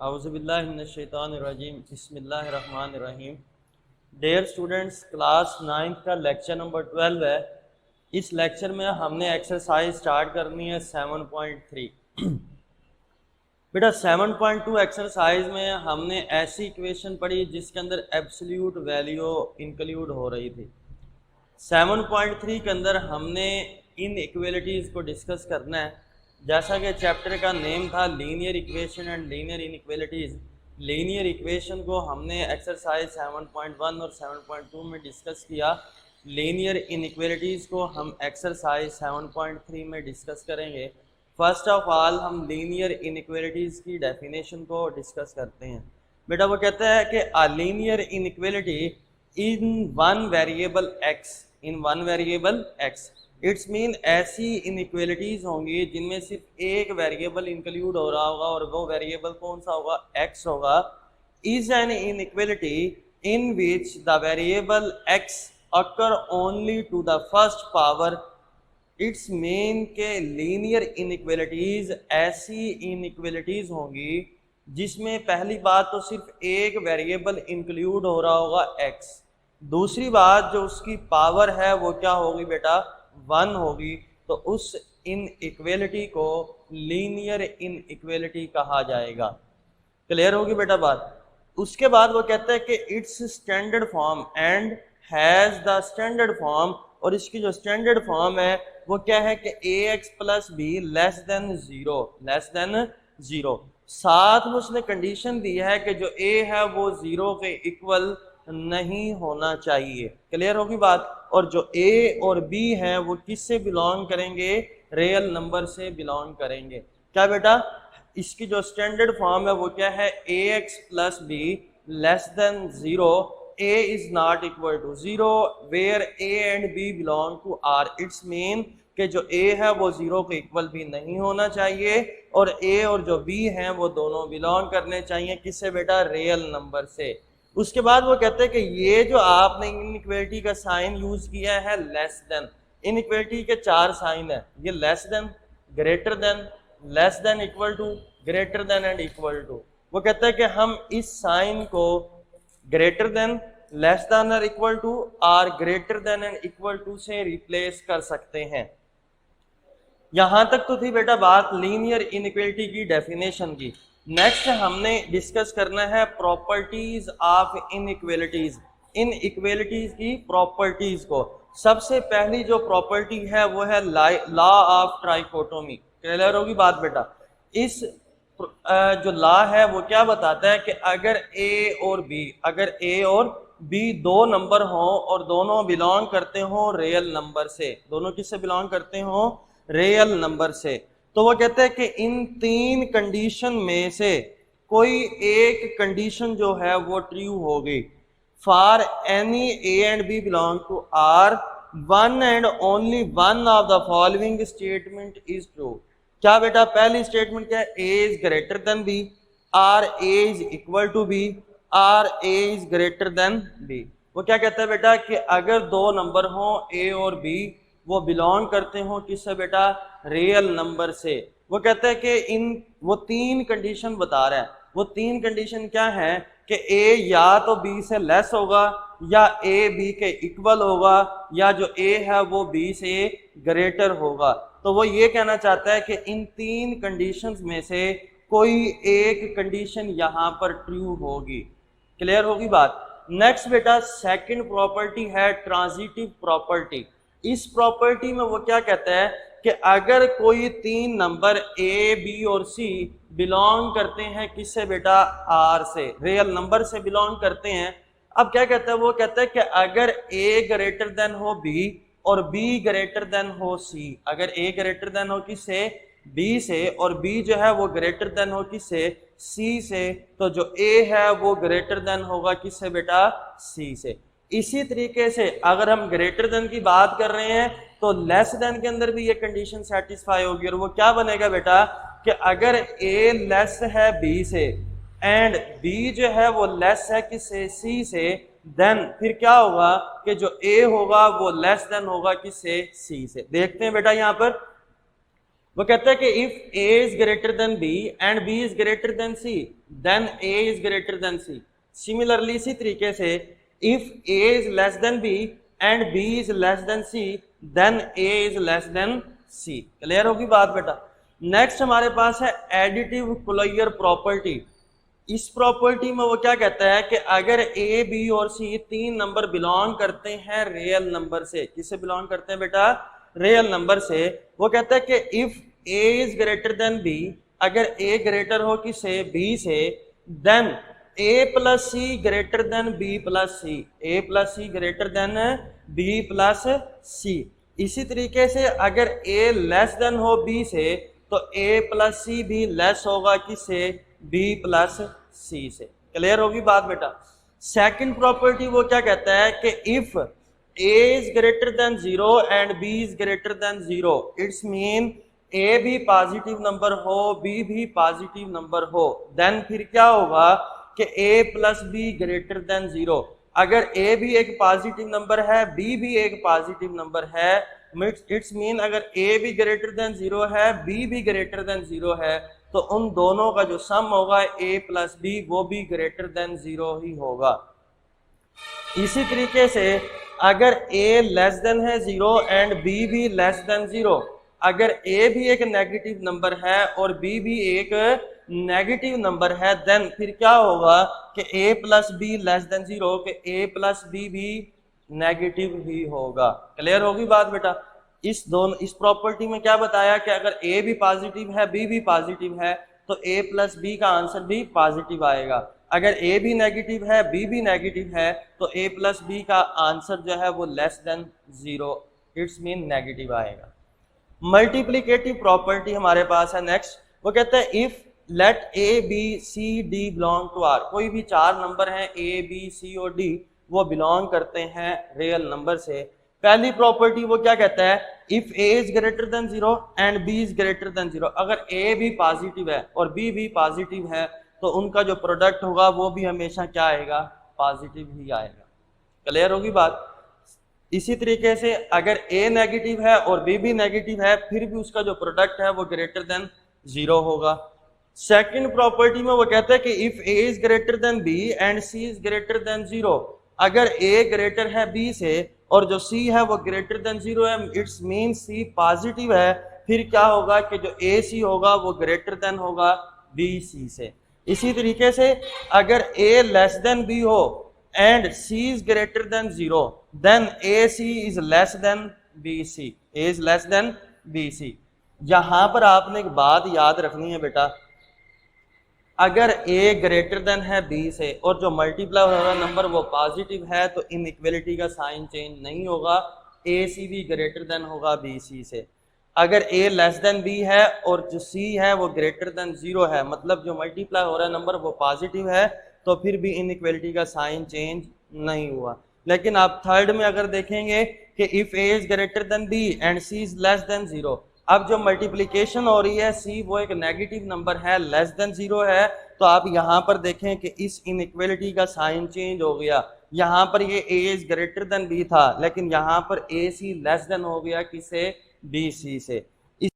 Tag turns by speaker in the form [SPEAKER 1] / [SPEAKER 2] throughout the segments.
[SPEAKER 1] औज़ुबिल्लाहिमिनश्शैतानिर्रजीम बिस्मिल्लाहिर्रहमानिर्रहीम। Dear students, class 9 का lecture number 12 है। इस लेक्चर में हमने एक्सरसाइज स्टार्ट करनी है 7.3। बेटा 7.2 एक्सरसाइज में हमने ऐसी इक्वेशन पढ़ी जिसके अंदर एब्सोल्यूट वैल्यू इंक्लूड हो रही थी। 7.3 के अंदर हमने इन इक्वेलिटीज़ को डिस्कस करना है। जैसा कि चैप्टर का नेम था linear equation and linear inequalities. Linear equation को हमने एक्सरसाइज 7.1 और 7.2 में डिस्कस किया। लीनियर इनइक्वालिटीज़ को हम एक्सरसाइज 7.3 में डिस्कस करेंगे। फर्स्ट ऑफ ऑल हम लीनियर इनइक्वालिटीज़ की डेफिनेशन को डिस्कस करते हैं। बेटा वो कहता है कि a linear inequality in one variable x it's mean ऐसी इनइक्वालिटीज होंगी जिनमें सिर्फ एक वेरिएबल इंक्लूड हो रहा होगा और वो वेरिएबल कौन सा होगा, एक्स होगा। Is an inequality in which the variable X occur only to the first power. It's mean के लीनियर इनइक्वालिटीज ऐसी इनइक्वालिटीज होंगी जिसमें पहली बात तो सिर्फ एक वेरिएबल इंक्लूड हो रहा होगा, एक्स। दूसरी बात जो उसकी पावर है वो क्या होगी बेटा, 1 होगी। तो उस इनइक्वालिटी को लीनियर इनइक्वालिटी कहा जाएगा। क्लियर होगी बेटा बात। उसके बाद वो कहता है कि it's standard form and has the standard form, और इसकी जो स्टैंडर्ड फॉर्म है वो क्या है कि ax plus be less than zero. साथ में उसने कंडीशन दी है कि जो a है वो 0 के इक्वल नहीं होना चाहिए। क्लियर होगी बात। और जो a और b है वो किससे बिलोंग करेंगे, रियल नंबर से बिलोंग करेंगे। क्या बेटा, इसकी जो स्टैंडर्ड फॉर्म है वो क्या है, ax plus be less than 0, a is not equal to 0 where a and b belong to r। It's mean कि जो a है वो 0 के इक्वल भी नहीं होना चाहिए और a और जो b हैं वो दोनों बिलोंग करने चाहिए किससे बेटा, रियल नंबर से। उसके बाद वो कहते हैं कि ये जो आपने इनइक्वालिटी का साइन यूज किया है लेस देन, इनइक्वालिटी के 4 साइन है, ये less than, greater than, less than, equal to, greater than and equal to. वो कहता है कि हम इस साइन को ग्रेटर देन, लेस देन और इक्वल टू और greater than and equal to से रिप्लेस कर सकते हैं। यहां तक तो थी बेटा बात लीनियर इनइक्वालिटी की डेफिनेशन की। नेक्स्ट हमने डिस्कस करना है प्रॉपर्टीज ऑफ इनइक्वालिटीज, इनइक्वालिटीज की प्रॉपर्टीज को। सबसे पहली जो प्रॉपर्टी है वो है लॉ ऑफ ट्राइकोटोमी। क्लियर होगी बात बेटा। इस जो लॉ है वो क्या बताता है कि अगर ए और बी दो नंबर हो और दोनों बिलोंग करते हो रियल नंबर से, दोनों किससे बिलोंग करते हो, रियल नंबर से, तो वो कहते हैं कि इन 3 कंडीशन में से कोई एक कंडीशन जो है वो ट्रू होगी। For any A and B belong to R, one and only one of the following statement is true. क्या बेटा, पहली स्टेटमेंट क्या है, A is greater than B, or A is equal to B, or A is greater than B. वो क्या कहता है बेटा कि अगर दो नंबर हो ए और बी, वो बिलोंग करते हो किससे बेटा, रियल नंबर से। वो कहते हैं कि वो 3 कंडीशन बता रहा है। वो 3 कंडीशन क्या है कि ए या तो बी से लेस होगा, या ए बी के इक्वल होगा, या जो ए है वो बी से ग्रेटर होगा। तो वो ये कहना चाहता है कि इन 3 कंडीशंस में से कोई एक कंडीशन यहाँ पर ट्रू होगी। क्लियर होगी बात। नेक्स्ट बेटा सेकंड प्रॉपर्टी है ट्रांजिटिव प्रॉपर्टी। इस प्रॉपर्टी में वो क्या कहता है कि अगर कोई 3 नंबर ए बी और सी बिलोंग करते हैं किससे बेटा, आर से, रियल नंबर से बिलोंग करते हैं। अब क्या कहता है, वो कहता है कि अगर ए ग्रेटर देन हो बी और बी ग्रेटर देन हो सी, अगर ए ग्रेटर देन हो किससे, बी से, और बी जो है वो ग्रेटर देन हो किससे, सी से, तो जो ए है वो ग्रेटर देन होगा किससे बेटा, सी से। इसी तरीके से अगर हम ग्रेटर देन की बात कर रहे हैं तो लेस देन के अंदर भी ये कंडीशन सेटिस्फाई होगी, और वो क्या बनेगा बेटा कि अगर ए लेस है बी से एंड बी जो है वो लेस है किससे, सी से, देन फिर क्या होगा कि जो ए होगा वो लेस देन होगा किससे, सी से। देखते हैं बेटा यहाँ पर वो कहता है कि if A is greater than B and B is greater than C then A is greater than C. Similarly इसी तरीके से if A is less than B and B is less than C then A is less than C. Clear होगी बात बेटा। Next हमारे पास है additive closure property. इस प्रॉपर्टी में वो क्या कहता है कि अगर ए बी और सी तीन नंबर बिलोंग करते हैं रियल नंबर से, किससे बिलोंग करते हैं बेटा? रियल नंबर से। वो कहता है कि if A is greater than B, अगर ए ग्रेटर हो किससे? बी से, then A plus C greater than B plus C, A plus C greater than B plus C. इसी तरीके से अगर ए लेस देन हो बी से तो ए प्लस सी भी लेस होगा किससे? बी प्लस सी से। क्लियर होगी बात बेटा। सेकंड प्रॉपर्टी वो क्या कहता है कि if A is greater than 0 and B is greater than 0, it's mean A भी पॉजिटिव नंबर हो बी भी पॉजिटिव नंबर हो, देन फिर क्या होगा कि A plus B greater than 0। अगर ए भी एक पॉजिटिव नंबर है बी भी एक पॉजिटिव नंबर है, इट्स मीन अगर ए भी ग्रेटर देन 0 है बी भी ग्रेटर देन 0 है, तो उन दोनों का जो सम होगा ए प्लस बी वो भी ग्रेटर देन 0 ही होगा। इसी तरीके से अगर ए लेस देन है 0 एंड बी भी लेस देन 0, अगर ए भी एक नेगेटिव नंबर है और बी भी एक नेगेटिव नंबर है, देन फिर क्या होगा कि A plus be less than 0, कि ए प्लस बी भी नेगेटिव ही होगा। क्लियर होगी बात बेटा। इस प्रॉपर्टी में क्या बताया कि अगर ए भी पॉजिटिव है बी भी पॉजिटिव है तो ए प्लस बी का आंसर भी पॉजिटिव आएगा। अगर ए भी नेगेटिव है बी भी नेगेटिव है तो ए प्लस बी का आंसर जो है वो less than 0, it's mean negative आएगा। मल्टीप्लिकेटिव प्रॉपर्टी हमारे पास है नेक्स्ट। वो कहता है if let A B C D belong to R, कोई भी चार नंबर हैं ए बी सी और डी, वो बिलोंग करते हैं रियल नंबर से। पहली प्रॉपर्टी वो क्या कहता है? If A is greater than 0 and B is greater than 0, अगर ए भी पॉजिटिव है और बी भी पॉजिटिव है तो उनका जो प्रोडक्ट होगा वो भी हमेशा क्या आएगा? पॉजिटिव ही आएगा। क्लियर होगी बात। इसी तरीके से अगर ए नेगेटिव है और बी भी नेगेटिव है फिर भी उसका जो प्रोडक्ट है वो ग्रेटर देन 0 होगा। सेकंड प्रॉपर्टी में वो कहता है कि if A is greater than B and C is greater than 0, अगर ए ग्रेटर है बी से और जो सी है वो ग्रेटर देन 0 है, इट्स मीन सी पॉजिटिव है, फिर क्या होगा कि जो ए सी होगा वो ग्रेटर देन होगा बी सी से। इसी तरीके से अगर ए लेस देन बी हो and C is greater than 0, then A C is less than B C, A is less than B C. यहां पर आपने एक बात याद रखनी है बेटा, अगर ए ग्रेटर देन है बी से और जो मल्टीप्लाई हो रहा नंबर वो पॉजिटिव है तो इनइक्वालिटी का साइन चेंज नहीं होगा, ए सी भी ग्रेटर देन होगा बी सी से। अगर ए लेस देन बी है और जो सी है वो ग्रेटर देन 0 है, मतलब जो मल्टीप्लाई हो रहा है नंबर वो पॉजिटिव है, तो फिर भी इनइक्वालिटी का साइन चेंज नहीं हुआ। लेकिन आप थर्ड में अगर देखेंगे कि if A is greater than B and C is less than 0, अब जो मल्टीप्लिकेशन हो रही है सी वो एक नेगेटिव नंबर है, लेस देन 0 है, तो आप यहाँ पर देखें कि इस इनइक्वालिटी का साइन चेंज हो गया। यहाँ पर ये ए इज ग्रेटर देन बी था लेकिन यहाँ पर ए सी लेस देन हो गया किसे? बी सी से। इस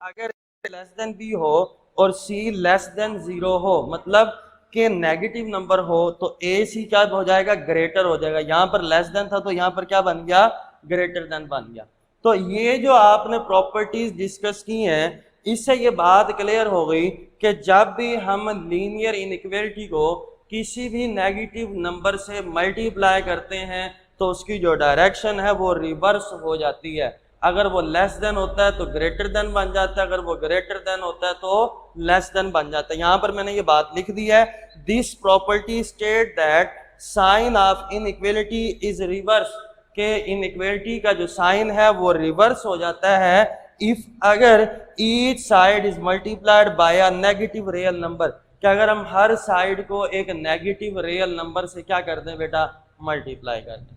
[SPEAKER 1] अगर लेस देन बी हो और सी लेस देन 0 हो, मतलब कि नेगेटिव नंबर हो, तो ए सी क्या हो जाएगा? ग्रेटर हो जाएगा। यहाँ पर लेस देन था तो यहाँ पर क्या बन गया? ग्रेटर देन बन गया। तो ये जो आपने प्रॉपर्टीज डिस्कस की हैं इससे ये बात क्लियर हो गई कि जब भी हम लीनियर इनइक्वालिटी को किसी भी नेगेटिव नंबर से मल्टीप्लाई करते हैं तो उसकी जो डायरेक्शन है वो रिवर्स हो जाती है। अगर वो लेस देन होता है तो ग्रेटर देन बन जाता है, अगर वो ग्रेटर देन होता है तो लेस देन बन जाता है। यहाँ पर मैंने ये बात लिख दी है, this property state that sign of inequality is reverse, के इनइक्वालिटी का जो साइन है वो रिवर्स हो जाता है इफ अगर each side is multiplied by a negative real number, कि अगर हम हर साइड को एक नेगेटिव रियल नंबर से क्या कर दें बेटा? मल्टीप्लाई कर दें।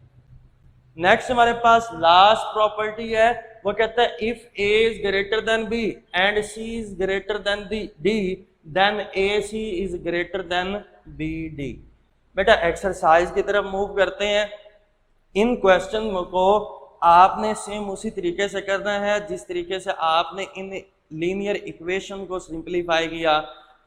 [SPEAKER 1] नेक्स्ट हमारे पास लास्ट प्रॉपर्टी है, वो कहता है if A is greater than B and C is greater than D then A C is greater than B D. बेटा एक्सरसाइज की तरफ मूव करते हैं। इन क्वेश्चन को आपने सेम उसी तरीके से करना है जिस तरीके से आपने इन लीनियर इक्वेशन को सिंप्लीफाई किया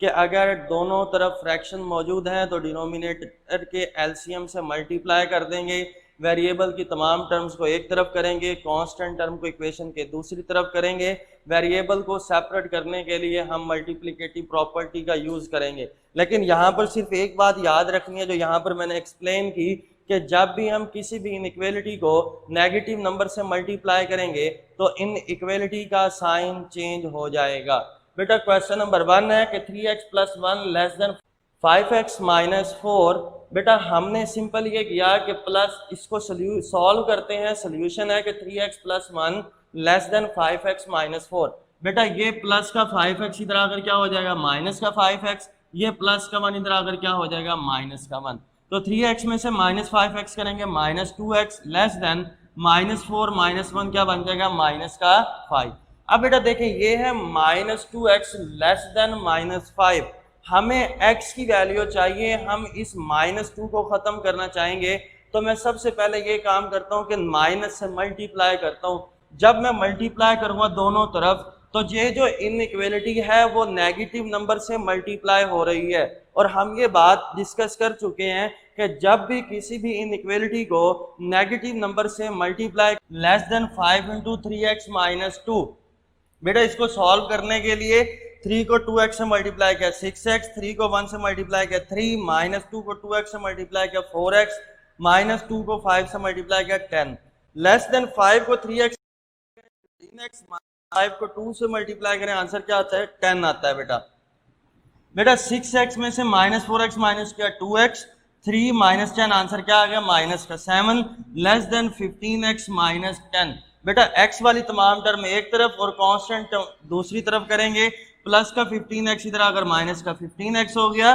[SPEAKER 1] कि अगर दोनों तरफ फ्रैक्शन मौजूद हैं तो डिनोमिनेटर के एलसीएम से मल्टीप्लाई कर देंगे, वेरिएबल की तमाम टर्म्स को एक तरफ करेंगे, कांस्टेंट टर्म को इक्वेशन के दूसरी तरफ करेंगे। वेरिएबल को सेपरेट करने के लिए हम मल्टीप्लिकेटिव प्रॉपर्टी का यूज़ करेंगे। लेकिन यहाँ पर सिर्फ एक बात याद रखनी है जो यहाँ पर मैंने एक्सप्लेन की कि जब भी हम किसी भी इनइक्वालिटी को नेगेटिव नंबर से मल्टीप्लाई करेंगे तो इन इक्वालिटी का साइन चेंज हो जाएगा। बेटा क्वेश्चन नंबर 1 है कि 3x + 1 लेस देन 5x - 4। बेटा हमने सिंपल ये किया कि प्लस इसको सॉल्व करते हैं। सोल्यूशन है कि 3x + 1 लेस देन 5x - 4। बेटा ये प्लस का 5x इधर आकर क्या हो जाएगा माइनस का 5x, ये प्लस का 1 इधर आकर क्या हो जाएगा माइनस का 1। तो 3x में से -5x करेंगे -2x लेस देन -4 - 1 क्या बन जाएगा माइनस का 5। अब बेटा देखें ये है -2x लेस देन -5। हमें x की वैल्यू चाहिए, हम इस -2 को ख़त्म करना चाहेंगे तो मैं सबसे पहले ये काम करता हूँ कि माइनस से मल्टीप्लाई करता हूँ। जब मैं मल्टीप्लाई करूँगा दोनों तरफ तो ये जो इनइक्वालिटी है वो नेगेटिव नंबर से मल्टीप्लाई हो रही है। और हम ये बात डिस्कस कर चुके हैं कि जब भी किसी भी इनइक्वालिटी को नेगेटिव नंबर से मल्टीप्लाई लेस देन 5 × 3x - 2। बेटा इसको सॉल्व करने के लिए 3 को 2x से मल्टीप्लाई किया 6x, 3 को 1 से मल्टीप्लाई किया 3, -2 को 2x से मल्टीप्लाई किया 4x, -2 को 5 से मल्टीप्लाई किया 10, लेस देन 5 को 3x, 3x, 5 को 2 से मल्टीप्लाई करें आंसर क्या आता है 10 आता है। बेटा 6x में से -4x माइनस किया 2x, 3 - 10 आंसर क्या आ गया माइनस का 7, लेस देन 15x - 10। बेटा x वाली तमाम टर्म एक तरफ और कांस्टेंट टर्म दूसरी तरफ करेंगे। प्लस का 15x इधर आकर माइनस का 15x हो गया,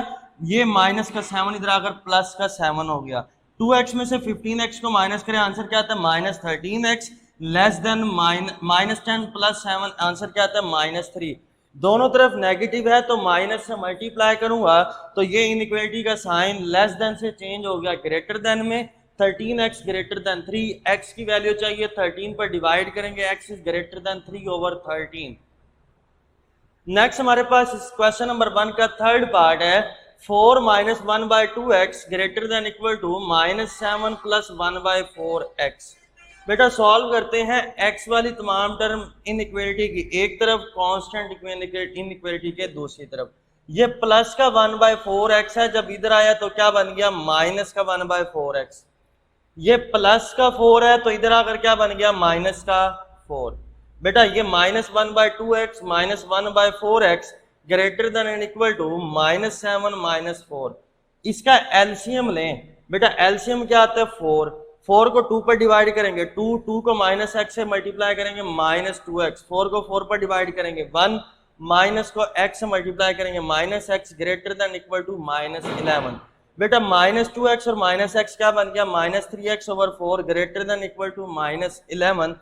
[SPEAKER 1] ये माइनस का 7 इधर आकर प्लस का 7 हो गया। 2x में से 15x को माइनस करें आंसर क्या आता है -13x, लेस देन -10 + 7 आंसर क्या आता है -3। दोनों तरफ नेगेटिव है तो माइनस से मल्टीप्लाई करूंगा तो ये इनइक्वालिटी का साइन लेस देन से चेंज हो गया ग्रेटर देन में। 13x ग्रेटर देन 3, x की वैल्यू चाहिए 13 पर डिवाइड करेंगे, x is greater then 3/13। Next हमारे पास क्वेश्चन नंबर 1 का थर्ड पार्ट है 4 - 1/2x greater than equal to -7 + 1/4x। बेटा सॉल्व करते हैं x वाली तमाम टर्म इनइक्वालिटी की एक तरफ, कांस्टेंट इनइक्वालिटी के दूसरी तरफ। ये प्लस का 1/4x है, जब इधर आया तो क्या बन गया माइनस का 1/4x। ये प्लस का 4 है तो इधर आकर क्या बन गया माइनस का 4। बेटा ये -1/2x - 1/4x greater than and equal to -7 - 4। इसका एलसीएम लें। बेटा एलसीएम क्या आता है 4, 4 को 2 पर डिवाइड करेंगे 2 को -x से मल्टीप्लाई करेंगे -2x, 4 को 4 पर डिवाइड करेंगे 1, माइनस को x से मल्टीप्लाई करेंगे -x greater than equal to -11। बेटा -2x और -x क्या बन गया -3x/4 greater than equal to -11।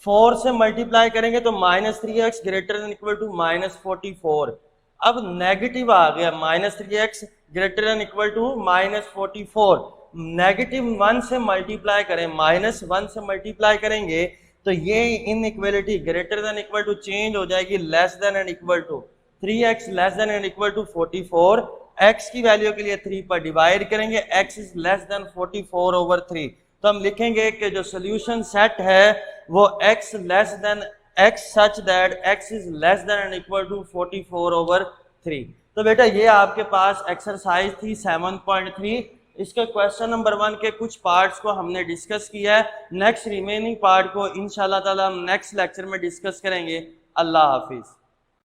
[SPEAKER 1] 4 से मल्टीप्लाई करेंगे तो -3x greater than equal to -44। अब नेगेटिव आ गया -3x greater than equal to -44। Negative 1 से मल्टीप्लाई करें, -1 से मल्टीप्लाई करेंगे तो ये inequality greater than equal to change हो जाएगी less than and equal to 3x less than and equal to 44। x की वैल्यू के लिए 3 पर डिवाइड करेंगे, x इज लेस देन 44/3। तो हम लिखेंगे कि जो सोल्यूशन सेट है वो x less than x such that x is less than and equal to 44/3। तो बेटा ये आपके पास एक्सरसाइज थी 7.3। इसके क्वेश्चन नंबर 1 के कुछ पार्ट्स को हमने डिस्कस किया है। नेक्स्ट रिमेनिंग पार्ट को इंशाल्लाह ताला हम नेक्स्ट लेक्चर में डिस्कस करेंगे। अल्लाह हाफिज।